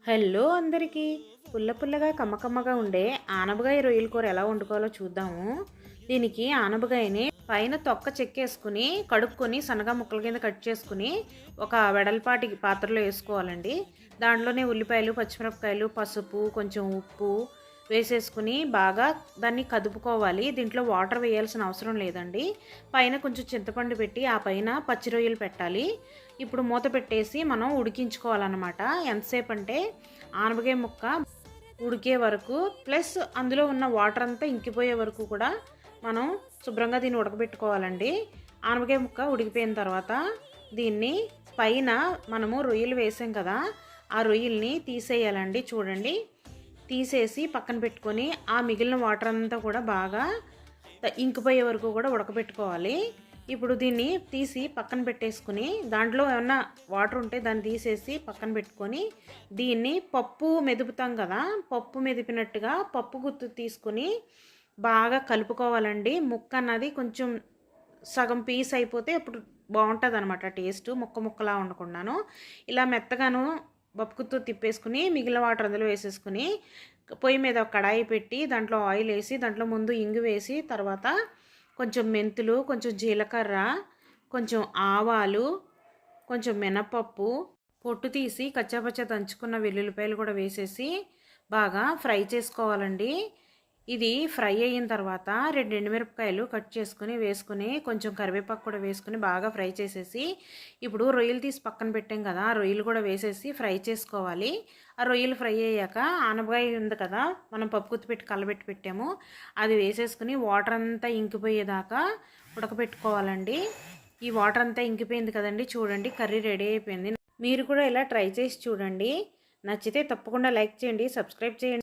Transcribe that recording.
Hello అందరికీ పుల్లగా కమ్మకమ్మగా ఉండే ఆనపకాయ రొయ్యల కూర ఎలా వండుకోవాలో చూద్దాము. దీనికి ఆనపకాయని పైన తొక్క చెక్కేసుకుని కడుక్కొని సన్నగా ముక్కల కింద కట్ చేసుకుని ఒక వెడల్పాటి పాత్రలో వేసుకోవాలండి. దాంట్లోనే ఉల్లిపాయలు, పచ్చిమిరపకాయలు, పసుపు, కొంచెం ఉప్పు వేసేసుకుని బాగా దాన్ని కదుపుకోవాలి. దీంట్లో వాటర్ వేయాల్సిన అవసరం లేదండి. పైన కొంచెం చింతపండు పెట్టి ఆ పైన పచ్చి రొయ్యలు పెట్టాలి. ఇప్పుడు మూత పెట్టేసి మనం ఉడికించుకోవాలన్నమాట. ఎంతసేపు అంటే ఆనపకాయ ముక్క ఉడికే వరకు, ప్లస్ అందులో ఉన్న వాటర్ అంతా ఇంకిపోయే వరకు కూడా మనం శుభ్రంగా దీన్ని ఉడకబెట్టుకోవాలండి. ఆనపకాయ ముక్క ఉడికిపోయిన తర్వాత దీన్ని పైన మనము రొయ్యలు వేసాం కదా, ఆ రొయ్యల్ని తీసేయాలండి. చూడండి, తీసేసి పక్కన పెట్టుకొని ఆ మిగిలిన వాటర్ అంతా కూడా బాగా ఇంకిపోయే వరకు కూడా ఉడకబెట్టుకోవాలి. ఇప్పుడు దీన్ని తీసి పక్కన పెట్టేసుకుని దాంట్లో ఏమన్నా వాటర్ ఉంటే దాన్ని తీసేసి పక్కన పెట్టుకొని దీన్ని పప్పు మెదుపుతాం కదా, పప్పు మెదిపినట్టుగా పప్పు గుత్తు తీసుకుని బాగా కలుపుకోవాలండి. ముక్క అన్నది కొంచెం సగం పీస్ అయిపోతే అప్పుడు బాగుంటుంది అనమాట టేస్ట్. ముక్కలా ఉండకుండాను ఇలా మెత్తగాను పప్పుకుత్తు తిప్పేసుకుని మిగిలిన వాటర్ అందులో వేసేసుకుని పొయ్యి మీద ఒక కడాయి పెట్టి దాంట్లో ఆయిల్ వేసి దాంట్లో ముందు ఇంగు వేసి తర్వాత కొంచెం మెంతులు, కొంచెం జీలకర్ర, కొంచెం ఆవాలు, కొంచెం మినపప్పు, పొట్టు తీసి కచ్చాపచ్చా దంచుకున్న వెల్లుల్లిపాయలు కూడా వేసేసి బాగా ఫ్రై చేసుకోవాలండి. ఇది ఫ్రై అయిన తర్వాత 2 ఎండుమిరపకాయలు కట్ చేసుకుని వేసుకుని కొంచెం కరివేపాకు కూడా వేసుకుని బాగా ఫ్రై చేసేసి ఇప్పుడు రొయ్యలు తీసి పక్కన పెట్టాం కదా, ఆ రొయ్యలు కూడా వేసేసి ఫ్రై చేసుకోవాలి. ఆ రొయ్యలు ఫ్రై అయ్యాక ఆనపకాయ ఉంది కదా మనం పప్పు గుత్తి పెట్టి కలబెట్టి పెట్టాము, అది వేసేసుకుని వాటర్ అంతా ఇంకిపోయేదాకా ఉడకబెట్టుకోవాలండి. ఈ వాటర్ అంతా ఇంకిపోయింది కదండి, చూడండి కర్రీ రెడీ అయిపోయింది. మీరు కూడా ఇలా ట్రై చేసి చూడండి. నచ్చితే తప్పకుండా లైక్ చేయండి, సబ్స్క్రైబ్ చేయండి.